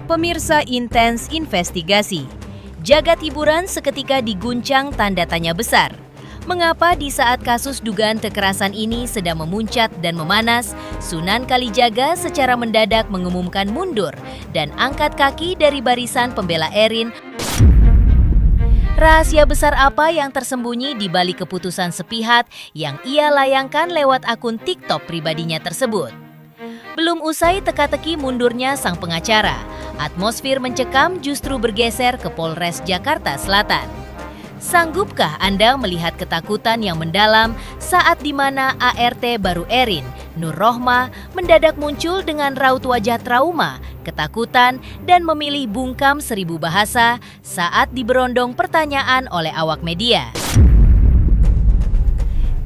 Pemirsa Intens Investigasi, jagat hiburan seketika diguncang tanda tanya besar. Mengapa di saat kasus dugaan kekerasan ini sedang memuncak dan memanas, Sunan Kalijaga secara mendadak mengumumkan mundur dan angkat kaki dari barisan pembela Erin? Rahasia besar apa yang tersembunyi di balik keputusan sepihak yang ia layangkan lewat akun TikTok pribadinya tersebut? Belum usai teka-teki mundurnya sang pengacara, atmosfer mencekam justru bergeser ke Polres Jakarta Selatan. Sanggupkah Anda melihat ketakutan yang mendalam saat di mana ART baru Erin, Nur Rohmah, mendadak muncul dengan raut wajah trauma, ketakutan, dan memilih bungkam 1000 bahasa saat diberondong pertanyaan oleh awak media?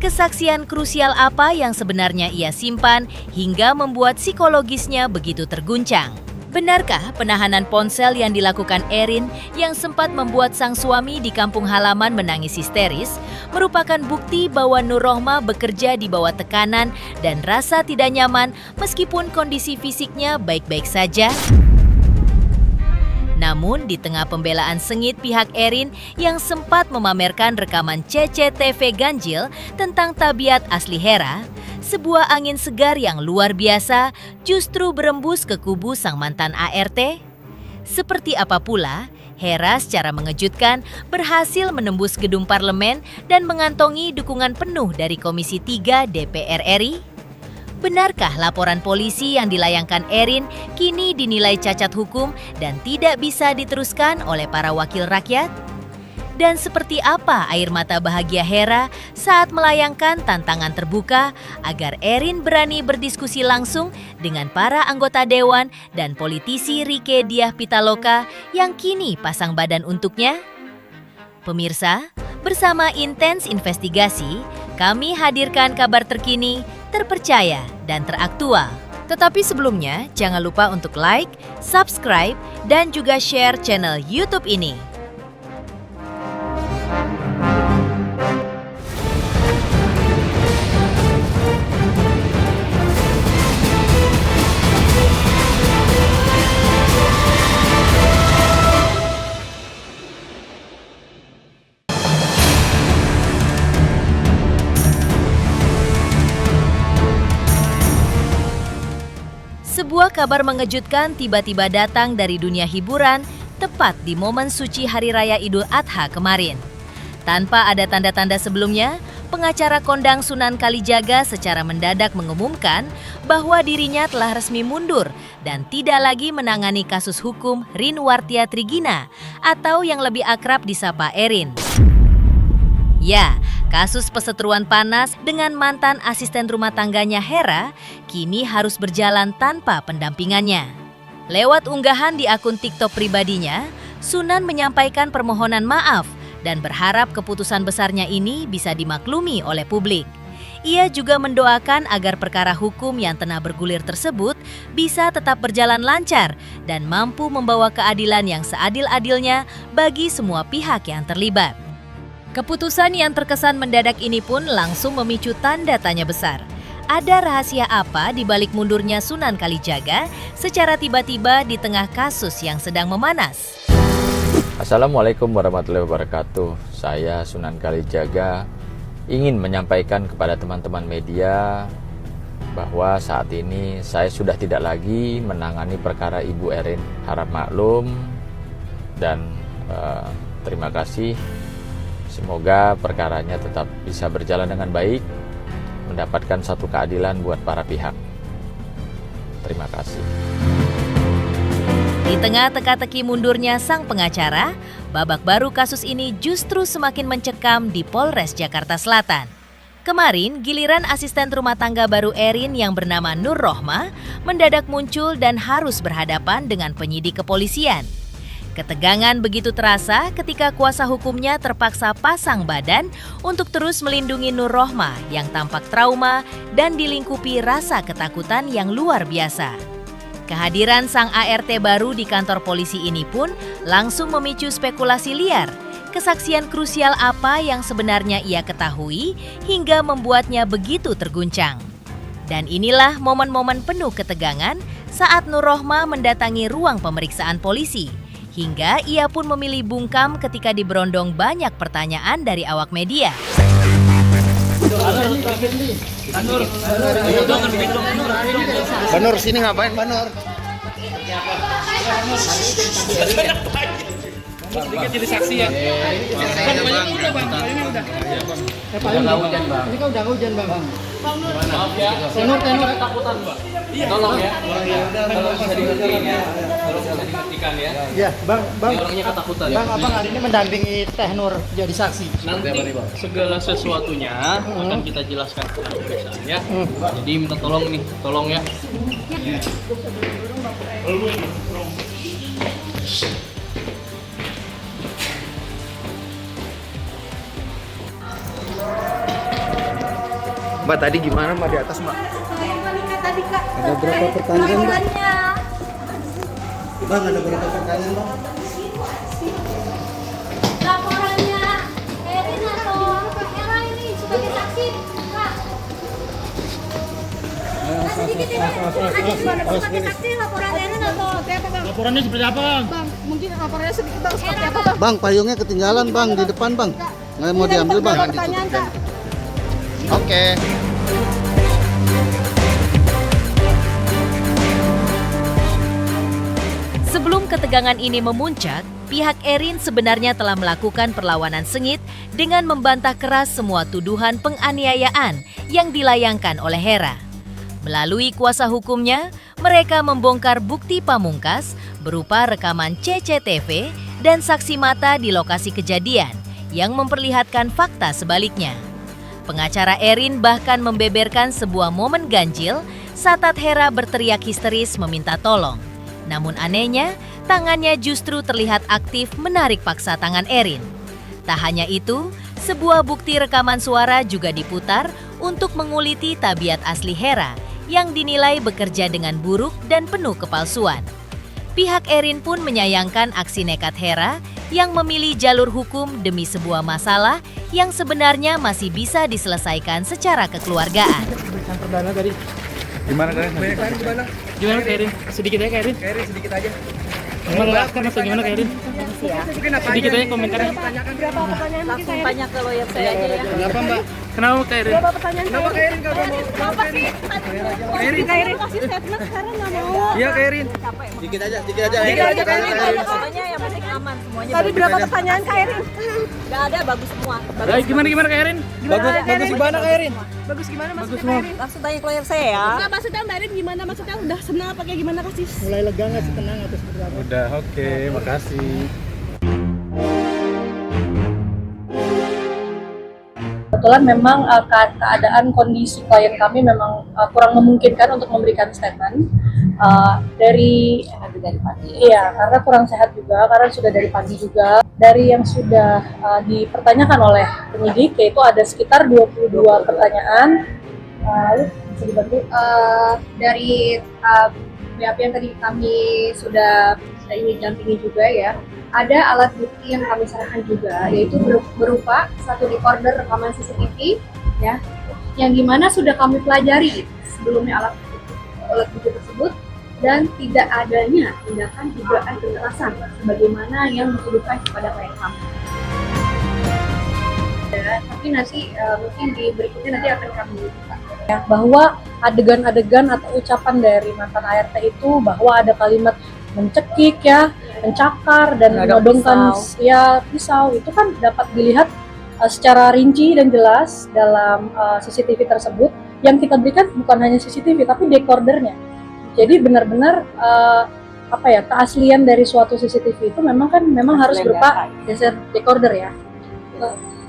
Kesaksian krusial apa yang sebenarnya ia simpan hingga membuat psikologisnya begitu terguncang? Benarkah penahanan ponsel yang dilakukan Erin yang sempat membuat sang suami di kampung halaman menangis histeris merupakan bukti bahwa Nur Rohmah bekerja di bawah tekanan dan rasa tidak nyaman meskipun kondisi fisiknya baik-baik saja? Namun di tengah pembelaan sengit pihak Erin yang sempat memamerkan rekaman CCTV ganjil tentang tabiat asli Hera, sebuah angin segar yang luar biasa justru berembus ke kubu sang mantan ART. Seperti apa pula, Hera secara mengejutkan berhasil menembus gedung parlemen dan mengantongi dukungan penuh dari Komisi 3 DPR RI. Benarkah laporan polisi yang dilayangkan Erin kini dinilai cacat hukum dan tidak bisa diteruskan oleh para wakil rakyat? Dan seperti apa air mata bahagia Hera saat melayangkan tantangan terbuka agar Erin berani berdiskusi langsung dengan para anggota dewan dan politisi Rieke Diah Pitaloka yang kini pasang badan untuknya? Pemirsa, bersama Intens Investigasi, kami hadirkan kabar terkini, terpercaya, dan teraktual. Tetapi sebelumnya, jangan lupa untuk like, subscribe, dan juga share channel YouTube ini. Sebuah kabar mengejutkan tiba-tiba datang dari dunia hiburan tepat di momen suci Hari Raya Idul Adha kemarin. Tanpa ada tanda-tanda sebelumnya, pengacara kondang Sunan Kalijaga secara mendadak mengumumkan bahwa dirinya telah resmi mundur dan tidak lagi menangani kasus hukum Rinwartia Trigina atau yang lebih akrab disapa Erin. Ya, kasus perseteruan panas dengan mantan asisten rumah tangganya Hera kini harus berjalan tanpa pendampingannya. Lewat unggahan di akun TikTok pribadinya, Sunan menyampaikan permohonan maaf dan berharap keputusan besarnya ini bisa dimaklumi oleh publik. Ia juga mendoakan agar perkara hukum yang tengah bergulir tersebut bisa tetap berjalan lancar dan mampu membawa keadilan yang seadil-adilnya bagi semua pihak yang terlibat. Keputusan yang terkesan mendadak ini pun langsung memicu tanda tanya besar. Ada rahasia apa di balik mundurnya Sunan Kalijaga secara tiba-tiba di tengah kasus yang sedang memanas? Assalamualaikum warahmatullahi wabarakatuh. Saya Sunan Kalijaga ingin menyampaikan kepada teman-teman media bahwa saat ini saya sudah tidak lagi menangani perkara Ibu Erin. Harap maklum dan terima kasih. Semoga perkaranya tetap bisa berjalan dengan baik, mendapatkan satu keadilan buat para pihak. Terima kasih. Di tengah teka-teki mundurnya sang pengacara, babak baru kasus ini justru semakin mencekam di Polres Jakarta Selatan. Kemarin, giliran asisten rumah tangga baru Erin yang bernama Nur Rohmah mendadak muncul dan harus berhadapan dengan penyidik kepolisian. Ketegangan begitu terasa ketika kuasa hukumnya terpaksa pasang badan untuk terus melindungi Nur Rohmah yang tampak trauma dan dilingkupi rasa ketakutan yang luar biasa. Kehadiran sang ART baru di kantor polisi ini pun langsung memicu spekulasi liar. Kesaksian krusial apa yang sebenarnya ia ketahui hingga membuatnya begitu terguncang. Dan inilah momen-momen penuh ketegangan saat Nur Rohmah mendatangi ruang pemeriksaan polisi. Hingga ia pun memilih bungkam ketika diberondong banyak pertanyaan dari awak media. Banur, sini ngapain Banur? Sedikit jadi saksi ya. Bang, payungnya udah bang, payungnya udah. Ini kan udah hujan bang. Maaf ya. Tenor ketakutan bang. Tolong ya. Tolong bisa dikertiin ya. Tolong bisa dikertikan ya. Ya, bang. Orangnya ketakutan. Bang, abang hari ini mendampingi Teh Nur jadi saksi. Nanti segala sesuatunya akan kita jelaskan ke pemeriksaan ya. Jadi minta tolong nih, tolong ya. Mbak, tadi gimana Mbak di atas Mbak? Tadi Kak. Ada berapa pertanyaan Mbak? Laporannya. Bang, ada berapa pertanyaan Bang? Laporannya Erin atau Hera ini sebagai saksi, Kak. Sedikit ini. Sebagai saksi laporan Erin atau apa Bang? Laporannya seperti apa bang? Bang, mungkin laporannya sedikit Bang seperti apa Bang? Bang, payungnya ketinggalan Bang di depan Bang. Nggak mau diambil Bang. Berapa pertanyaan Kak? Oke. Sebelum ketegangan ini memuncak, pihak Erin sebenarnya telah melakukan perlawanan sengit dengan membantah keras semua tuduhan penganiayaan yang dilayangkan oleh Hera. Melalui kuasa hukumnya, mereka membongkar bukti pamungkas berupa rekaman CCTV dan saksi mata di lokasi kejadian yang memperlihatkan fakta sebaliknya. Pengacara Erin bahkan membeberkan sebuah momen ganjil saat Hera berteriak histeris meminta tolong. Namun anehnya, tangannya justru terlihat aktif menarik paksa tangan Erin. Tak hanya itu, sebuah bukti rekaman suara juga diputar untuk menguliti tabiat asli Hera yang dinilai bekerja dengan buruk dan penuh kepalsuan. Pihak Erin pun menyayangkan aksi nekat Hera yang memilih jalur hukum demi sebuah masalah yang sebenarnya masih bisa diselesaikan secara kekeluargaan. Gimana Karen? Gimana Erin? Sedikit aja Erin. Erin sedikit aja. Melelahkan atau gimana Erin? Sedikit aja komentarnya. Berapa pertanyaan mungkin saya? Tanya ke lawyer saya aja ya. Kenapa Mbak? Kenapa Erin? Berapa pertanyaan Kenapa saya? Erin nggak mau? Kenapa sih? Erin kasih statement sekarang nggak mau. Iya Erin. Sedikit aja Karen. Pokoknya yang penting aman semuanya. Tadi berapa pertanyaan Kak Erin? Gak ada, bagus semua. Baik, gimana Erin? Bagus gimana Erin? Bagus gimana maksudnya Kak Erin? Langsung tanya ke lawyer saya ya. Enggak, maksudnya Mbak Erin gimana? Maksudnya udah senang apa kayak gimana kasih? Mulai lega nggak sih, tenang atau seperti apa? Udah, oke, makasih. Kebetulan memang keadaan kondisi klien kami memang kurang memungkinkan untuk memberikan statement dari pagi. Iya, karena kurang sehat juga, karena sudah dari pagi juga. Dari yang sudah dipertanyakan oleh penyidik, yaitu ada sekitar 22 pertanyaan. Lalu bisa dibantu dari BAP yang tadi kami sudah ingin dampingi juga ya. Ada alat bukti yang kami serahkan juga, yaitu berupa satu recorder rekaman CCTV, ya, yang dimana sudah kami pelajari sebelumnya alat bukti tersebut dan tidak adanya tindakan dugaan kekerasan sebagaimana yang dituduhkan kepada klien kami. Ya, tapi nanti mungkin di berikutnya nanti akan kami buka. Ya, bahwa adegan-adegan atau ucapan dari mantan ART itu bahwa ada kalimat mencekik ya, mencakar dan menodongkan pisau itu kan dapat dilihat secara rinci dan jelas dalam CCTV tersebut. Yang kita berikan bukan hanya CCTV tapi decordernya. Jadi benar-benar keaslian dari suatu CCTV itu memang harus berupa decorder ya.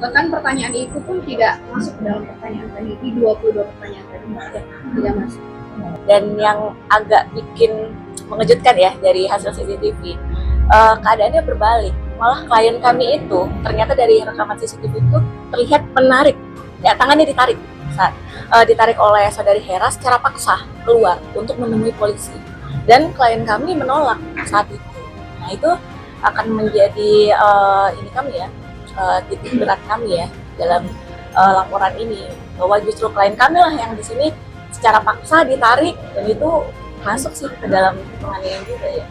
Bahkan pertanyaan itu pun tidak masuk dalam pertanyaan tadi, di 22 pertanyaan tadi tidak masuk. Dan yang agak bikin mengejutkan ya dari hasil CCTV, keadaannya berbalik. Malah klien kami itu ternyata dari rekaman CCTV itu terlihat menarik, ya tangannya ditarik ditarik oleh saudari Hera secara paksa keluar untuk menemui polisi. Dan klien kami menolak saat itu. Nah itu akan menjadi titik berat kami ya dalam laporan ini, bahwa justru klien kami lah yang di sini secara paksa ditarik dan itu masuk sih ke dalam penganiayaan juga ya.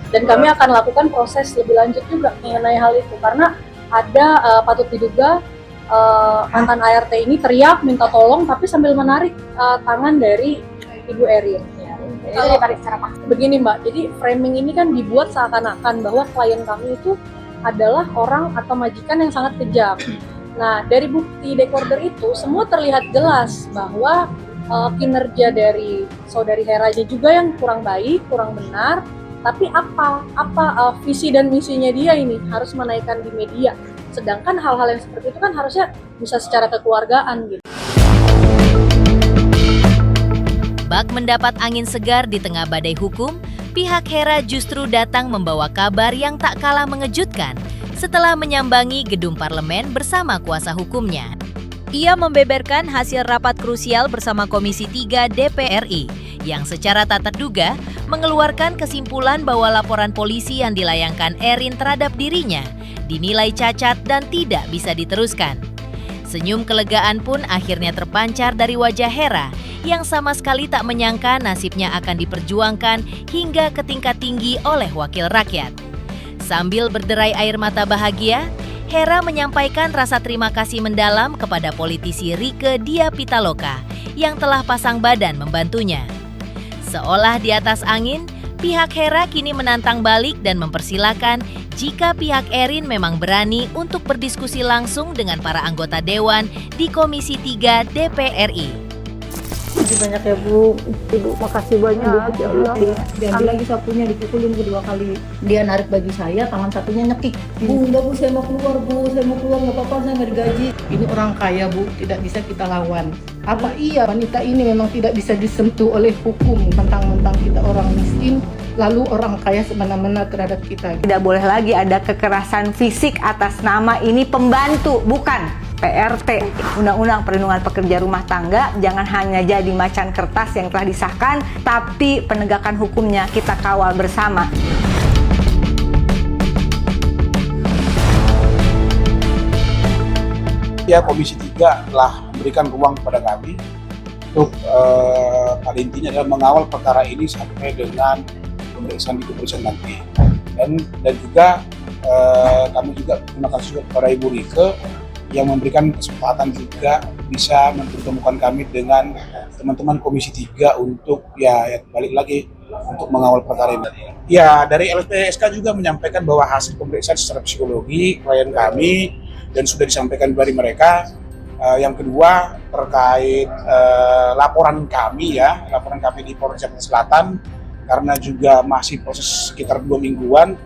Dan kami akan lakukan proses lebih lanjut juga mengenai hal itu karena ada patut diduga mantan ART ini teriak minta tolong tapi sambil menarik tangan dari Ibu Erin. Itu ditarik secara paksa. Begini Mbak, jadi framing ini kan dibuat seakan-akan bahwa klien kami itu adalah orang atau majikan yang sangat kejam. Nah, dari bukti dekorder itu semua terlihat jelas bahwa kinerja dari saudari Heranya juga yang kurang baik, kurang benar. Tapi apa visi dan misinya dia ini harus menaikkan di media. Sedangkan hal-hal yang seperti itu kan harusnya bisa secara kekeluargaan gitu. Bak mendapat angin segar di tengah badai hukum, pihak Hera justru datang membawa kabar yang tak kalah mengejutkan setelah menyambangi gedung parlemen bersama kuasa hukumnya. Ia membeberkan hasil rapat krusial bersama Komisi 3 DPR RI yang secara tak terduga mengeluarkan kesimpulan bahwa laporan polisi yang dilayangkan Erin terhadap dirinya dinilai cacat dan tidak bisa diteruskan. Senyum kelegaan pun akhirnya terpancar dari wajah Hera yang sama sekali tak menyangka nasibnya akan diperjuangkan hingga ke tingkat tinggi oleh wakil rakyat. Sambil berderai air mata bahagia, Hera menyampaikan rasa terima kasih mendalam kepada politisi Rieke Diah Pitaloka yang telah pasang badan membantunya. Seolah di atas angin, pihak Hera kini menantang balik dan mempersilahkan jika pihak Erin memang berani untuk berdiskusi langsung dengan para anggota Dewan di Komisi 3 DPR RI. Terima kasih banyak ya Bu, Ibu makasih banyak ya Allah. Diambil lagi sapunya, dipukulin kedua kali. Dia narik baju saya, tangan satunya nyekik. Bu, enggak Bu, saya mau keluar Bu, saya mau keluar, nggak apa-apa, saya nggak digaji. Ini orang kaya Bu, tidak bisa kita lawan. Apa iya wanita ini memang tidak bisa disentuh oleh hukum, mentang-mentang kita orang miskin, lalu orang kaya semena-mena terhadap kita. Tidak boleh lagi ada kekerasan fisik atas nama ini pembantu, bukan PRT. Undang-Undang Perlindungan Pekerja Rumah Tangga jangan hanya jadi macan kertas yang telah disahkan, tapi penegakan hukumnya kita kawal bersama. Ya, Komisi 3 telah memberikan ruang kepada kami untuk pada intinya adalah mengawal perkara ini sampai dengan pemeriksaan di kepolisian nanti. Dan juga kami juga terima kasih kepada Ibu Rieke yang memberikan kesempatan juga bisa mempertemukan kami dengan teman-teman Komisi 3 untuk ya balik lagi untuk mengawal perkara ini. Ya, dari LPSK juga menyampaikan bahwa hasil pemeriksaan secara psikologi klien kami dan sudah disampaikan dari mereka. Yang kedua terkait laporan kami di Polres Jakarta Selatan karena juga masih proses sekitar 2 mingguan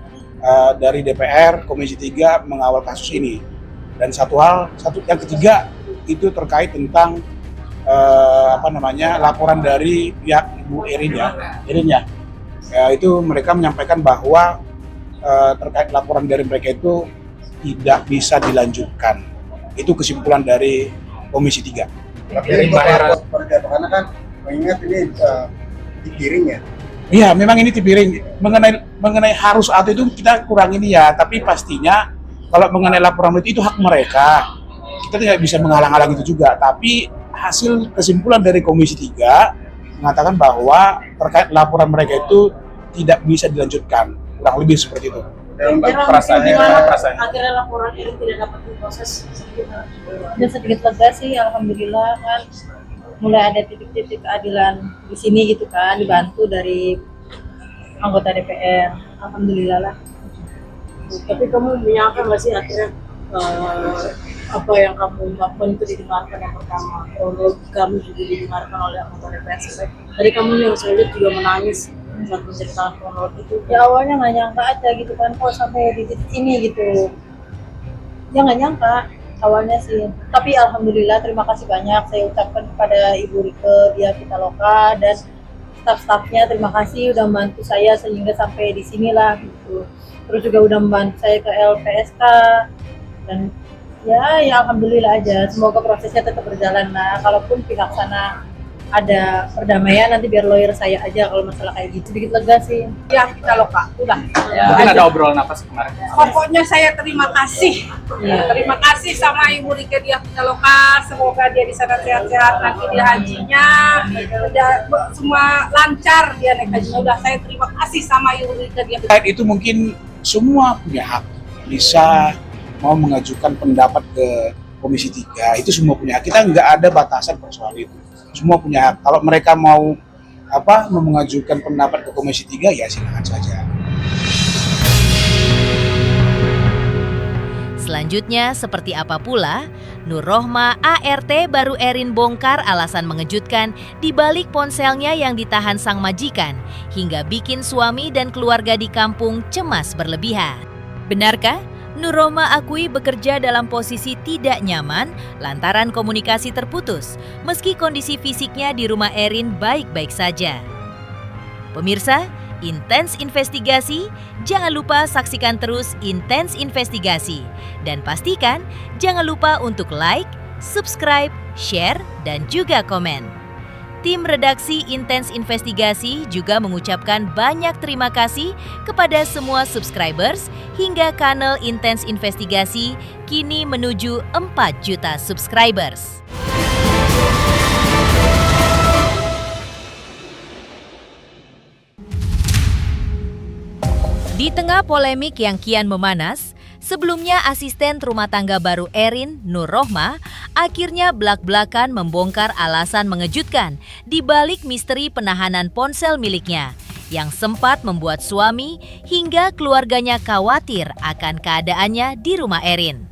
dari DPR Komisi 3 mengawal kasus ini. Dan yang ketiga itu terkait tentang laporan dari pihak Ibu Erin ya. Itu mereka menyampaikan bahwa terkait laporan dari mereka itu tidak bisa dilanjutkan. Itu kesimpulan dari Komisi 3. Dari Mbak Hera. Karena kan mengingat ini dipiring ya. Iya, memang ini dipiring. Mengenai harus atau itu kita kurang ini ya, tapi pastinya kalau mengenai laporan itu hak mereka. Kita tidak bisa menghalang-halang itu juga, tapi hasil kesimpulan dari Komisi 3 mengatakan bahwa terkait laporan mereka itu tidak bisa dilanjutkan. Kurang lebih seperti itu. Perasaannya akhirnya laporan ini tidak dapat diproses sedikit lega sih, alhamdulillah kan mulai ada titik-titik keadilan di sini gitu kan, dibantu dari anggota DPR, alhamdulillah lah. Tapi kamu menyangka nggak sih akhirnya apa yang kamu lakukan itu didengarkan yang pertama, kronologi kamu juga didengarkan oleh anggota DPR sampai tadi kamu yang saya lihat juga menangis saat menceritakan kronologi itu. Ya awalnya nggak nyangka aja gitu kan, kok sampai di titik ini gitu. Ya nggak nyangka awalnya sih. Tapi alhamdulillah terima kasih banyak saya ucapkan kepada Ibu Rieke Diah Pitaloka dan staf-stafnya, terima kasih udah membantu saya sehingga sampai di sinilah gitu. Terus juga udah membantu saya ke LPSK dan ya alhamdulillah aja, semoga prosesnya tetap berjalan. Nah, kalaupun pihak sana ada perdamaian, nanti biar lawyer saya aja kalau masalah kayak gitu. Sedikit lega sih. Ya kita loh Kak, udah. Mungkin ada obrolan apa sih kemarin? Pokoknya saya terima kasih. Terima kasih sama Ibu Rike Diah Pitaloka. Semoga dia di sana sehat-sehat, nanti dia hajinya udah semua lancar dia naik hajinya. Udah, saya terima kasih sama Ibu Rike Diah Pitaloka. Itu mungkin semua punya hak, bisa mau mengajukan pendapat ke Komisi 3, itu semua punya hak. Kita nggak ada batasan persoal itu. Semua punya hak. Kalau mereka mau mengajukan pendapat ke Komisi 3, ya silakan saja. Selanjutnya, seperti apa pula, Nur Rohma ART baru Erin bongkar alasan mengejutkan di balik ponselnya yang ditahan sang majikan, hingga bikin suami dan keluarga di kampung cemas berlebihan. Benarkah Nur Rohma akui bekerja dalam posisi tidak nyaman lantaran komunikasi terputus, meski kondisi fisiknya di rumah Erin baik-baik saja? Pemirsa, Intens Investigasi, jangan lupa saksikan terus Intens Investigasi. Dan pastikan jangan lupa untuk like, subscribe, share, dan juga komen. Tim redaksi Intens Investigasi juga mengucapkan banyak terima kasih kepada semua subscribers hingga kanal Intens Investigasi kini menuju 4 juta subscribers. Di tengah polemik yang kian memanas, sebelumnya asisten rumah tangga baru Erin, Nur Rohma, akhirnya belak-belakan membongkar alasan mengejutkan di balik misteri penahanan ponsel miliknya yang sempat membuat suami hingga keluarganya khawatir akan keadaannya di rumah Erin.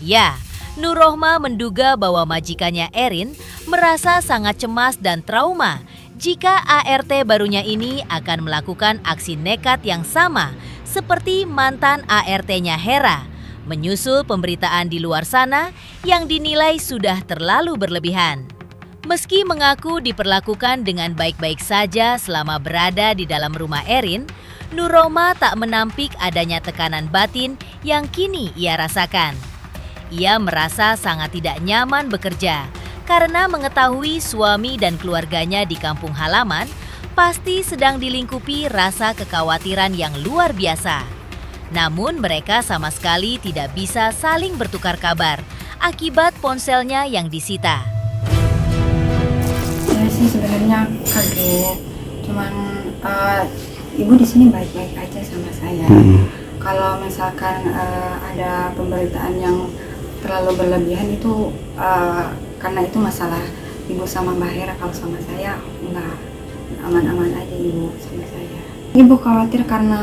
Ya, Nur Rohma menduga bahwa majikannya Erin merasa sangat cemas dan trauma jika ART barunya ini akan melakukan aksi nekat yang sama seperti mantan ART-nya Hera, menyusul pemberitaan di luar sana yang dinilai sudah terlalu berlebihan. Meski mengaku diperlakukan dengan baik-baik saja selama berada di dalam rumah Erin, Nur Rohma tak menampik adanya tekanan batin yang kini ia rasakan. Ia merasa sangat tidak nyaman bekerja karena mengetahui suami dan keluarganya di kampung halaman pasti sedang dilingkupi rasa kekhawatiran yang luar biasa. Namun mereka sama sekali tidak bisa saling bertukar kabar akibat ponselnya yang disita. Saya sih sebenarnya kaget, cuman ibu di sini baik-baik aja sama saya. Kalau misalkan ada pemberitaan yang terlalu berlebihan itu karena itu masalah ibu sama Mbak Hera. Kalau sama saya enggak, aman-aman aja ibu sama saya. Ibu khawatir karena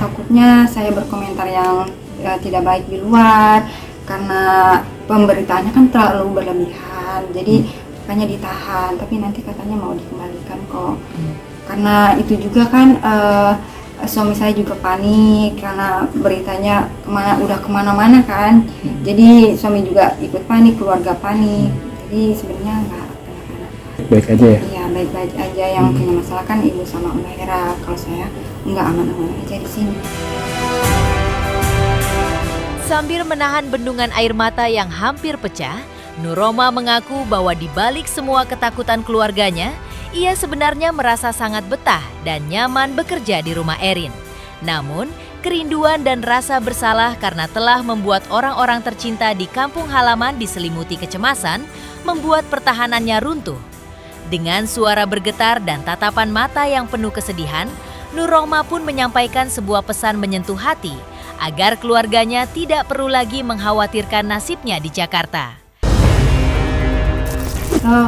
takutnya saya berkomentar yang tidak baik di luar, karena pemberitaannya kan terlalu berlebihan, jadi makanya ditahan, tapi nanti katanya mau dikembalikan kok. Karena itu juga kan suami saya juga panik karena beritanya udah kemana-mana kan, jadi suami juga ikut panik, keluarga panik, jadi sebenarnya enggak Baik aja ya? Iya, baik-baik aja. Yang punya masalah kan ibu sama Mbak Hera. Kalau saya enggak, aman-aman aja di sini. Sambil menahan bendungan air mata yang hampir pecah, Nur Rohma mengaku bahwa di balik semua ketakutan keluarganya, ia sebenarnya merasa sangat betah dan nyaman bekerja di rumah Erin. Namun, kerinduan dan rasa bersalah karena telah membuat orang-orang tercinta di kampung halaman diselimuti kecemasan, membuat pertahanannya runtuh. Dengan suara bergetar dan tatapan mata yang penuh kesedihan, Nur Rohma pun menyampaikan sebuah pesan menyentuh hati agar keluarganya tidak perlu lagi mengkhawatirkan nasibnya di Jakarta.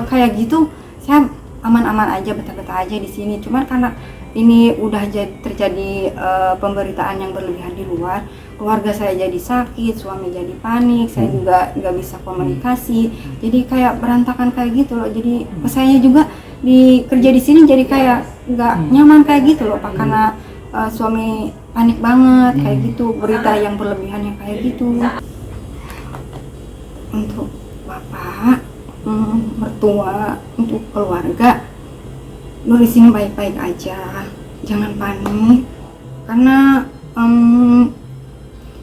Kayak gitu, saya aman-aman aja, betah-betah aja di sini. Cuman karena ini udah terjadi pemberitaan yang berlebihan di luar, keluarga saya jadi sakit, suami jadi panik, saya juga nggak bisa komunikasi, jadi kayak berantakan kayak gitu loh. Jadi saya juga kerja di sini jadi kayak nggak nyaman kayak gitu loh, Pak, karena suami panik banget kayak gitu, berita yang berlebihan yang kayak gitu. Untuk bapak, mertua, untuk keluarga, Nur di sini baik-baik aja, jangan panik, karena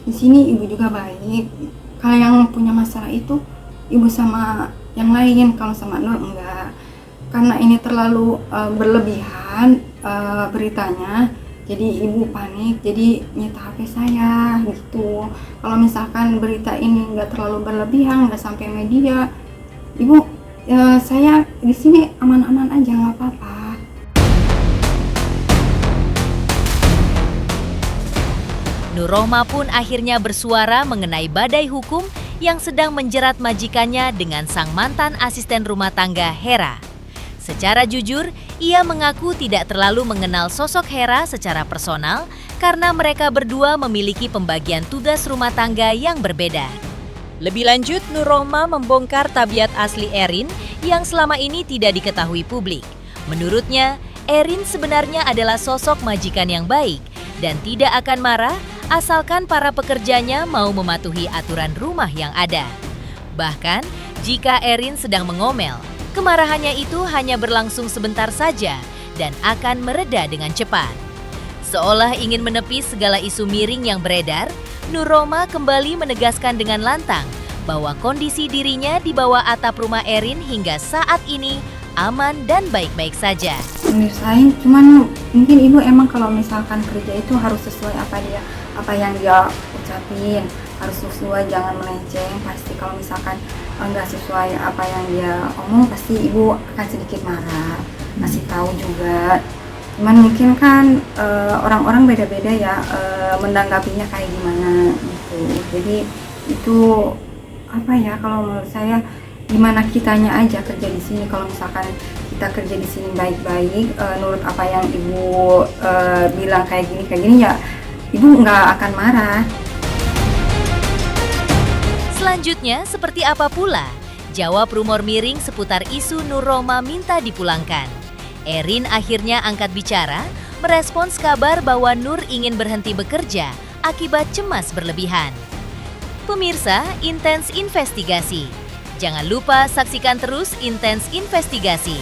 di sini ibu juga baik. Kalau yang punya masalah itu ibu sama yang lain, kalau sama Nur enggak. karena ini terlalu berlebihan beritanya, jadi ibu panik, jadi nyita HP saya gitu. Kalau misalkan berita ini nggak terlalu berlebihan, nggak sampai media, ibu saya di sini aman-aman aja, nggak apa-apa. Nur Rohmah pun akhirnya bersuara mengenai badai hukum yang sedang menjerat majikannya dengan sang mantan asisten rumah tangga Hera. Secara jujur, ia mengaku tidak terlalu mengenal sosok Hera secara personal karena mereka berdua memiliki pembagian tugas rumah tangga yang berbeda. Lebih lanjut, Nur Rohmah membongkar tabiat asli Erin yang selama ini tidak diketahui publik. Menurutnya, Erin sebenarnya adalah sosok majikan yang baik dan tidak akan marah asalkan para pekerjanya mau mematuhi aturan rumah yang ada. Bahkan, jika Erin sedang mengomel, kemarahannya itu hanya berlangsung sebentar saja dan akan mereda dengan cepat. Seolah ingin menepis segala isu miring yang beredar, Nur Rohmah kembali menegaskan dengan lantang bahwa kondisi dirinya di bawah atap rumah Erin hingga saat ini aman dan baik-baik saja. Nyusahin, cuman mungkin ibu emang kalau misalkan kerja itu harus sesuai apa yang dia ucapin, harus sesuai, jangan melenceng. Pasti kalau misalkan nggak sesuai apa yang dia omong, pasti ibu akan sedikit marah, kasih tahu juga. Cuman mungkin kan orang-orang beda-beda ya menanggapinya kayak gimana gitu. Jadi itu apa ya, kalau menurut saya gimana kitanya aja kerja di sini. Kalau misalkan kita kerja di sini baik-baik, nurut apa yang ibu bilang kayak gini ya, ibu nggak akan marah. Selanjutnya, seperti apa pula jawab rumor miring seputar isu Nur Rohmah minta dipulangkan? Erin akhirnya angkat bicara, merespons kabar bahwa Nur ingin berhenti bekerja akibat cemas berlebihan. Pemirsa, Intens Investigasi. Jangan lupa saksikan terus Intens Investigasi.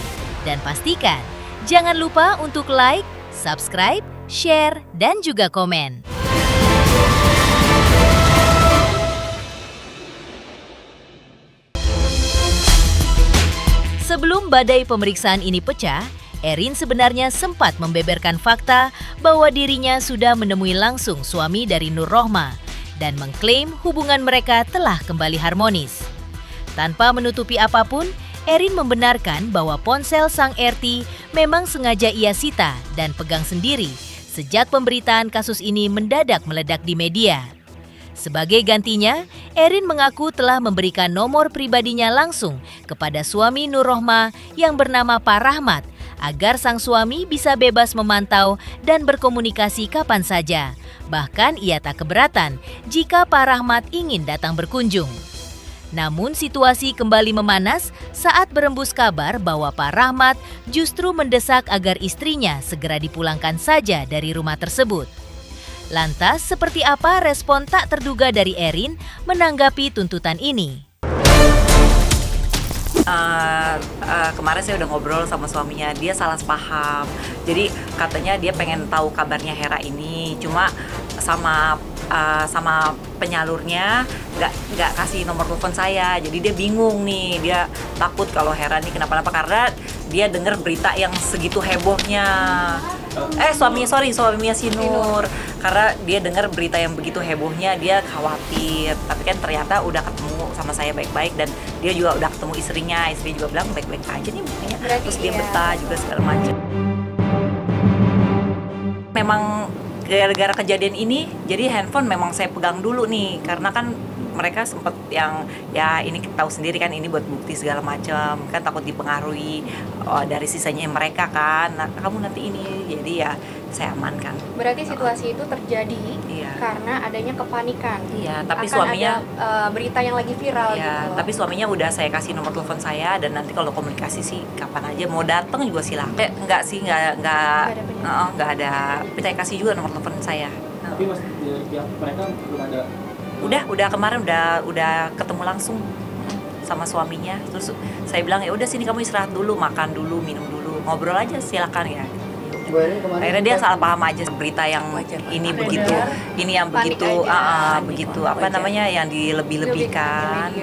Dan pastikan, jangan lupa untuk like, subscribe, share, dan juga komen. Sebelum badai pemeriksaan ini pecah, Erin sebenarnya sempat membeberkan fakta bahwa dirinya sudah menemui langsung suami dari Nur Rohmah dan mengklaim hubungan mereka telah kembali harmonis. Tanpa menutupi apapun, Erin membenarkan bahwa ponsel sang RT memang sengaja ia sita dan pegang sendiri sejak pemberitaan kasus ini mendadak meledak di media. Sebagai gantinya, Erin mengaku telah memberikan nomor pribadinya langsung kepada suami Nur Rohmah yang bernama Pak Rahmat agar sang suami bisa bebas memantau dan berkomunikasi kapan saja. Bahkan ia tak keberatan jika Pak Rahmat ingin datang berkunjung. Namun situasi kembali memanas saat berembus kabar bahwa Pak Rahmat justru mendesak agar istrinya segera dipulangkan saja dari rumah tersebut. Lantas, seperti apa respon tak terduga dari Erin menanggapi tuntutan ini? Kemarin saya udah ngobrol sama suaminya, dia salah paham. Jadi katanya dia pengen tahu kabarnya Hera ini, cuma sama penyalurnya nggak kasih nomor telepon saya. Jadi dia bingung nih, dia takut kalau Hera ini kenapa-napa karena dia dengar berita yang segitu hebohnya. Suaminya si Nur. Karena dia dengar berita yang begitu hebohnya, dia khawatir. Tapi kan ternyata udah ketemu sama saya baik-baik dan dia juga udah ketemu istrinya. Istri juga bilang baik-baik aja nih buktinya. Terus dia betah juga segala macam. Memang gara-gara kejadian ini, jadi handphone memang saya pegang dulu nih, karena kan mereka sempat yang ya ini kita tahu sendiri kan, ini buat bukti segala macam kan, takut dipengaruhi dari sisanya mereka kan. Nah, kamu nanti ini, jadi ya saya amankan. Berarti situasi itu terjadi karena adanya kepanikan. Iya, tapi akan suaminya ada berita yang lagi viral ya, gitu. tapi suaminya udah saya kasih nomor telepon saya, dan nanti kalau komunikasi sih kapan aja mau datang juga silakan. Enggak sih, enggak ada. Tapi saya kasih juga nomor telepon saya. Tapi mas pihak mereka belum ada. Udah kemarin udah ketemu langsung sama suaminya. Terus saya bilang ya udah sini kamu istirahat dulu, makan dulu, minum dulu, ngobrol aja silakan ya. Akhirnya dia salah paham aja berita yang ini begitu, ini yang begitu, begitu apa namanya yang dilebih-lebihkan.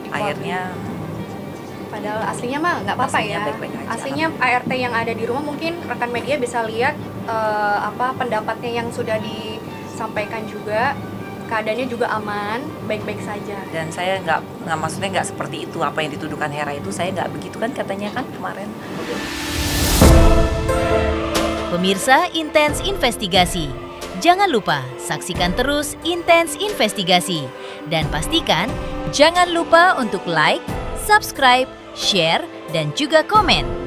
Akhirnya Padahal aslinya mah nggak apa-apa Aslinya ya. baik-baik aja. Aslinya ART yang ada di rumah mungkin rekan media bisa lihat pendapatnya yang sudah disampaikan juga. Keadaannya juga aman, baik-baik saja. Dan saya nggak maksudnya nggak seperti itu, apa yang dituduhkan Hera itu saya nggak begitu kan katanya kan kemarin. Pemirsa Intens Investigasi, jangan lupa saksikan terus Intens Investigasi dan pastikan jangan lupa untuk like, subscribe, share, dan juga komen.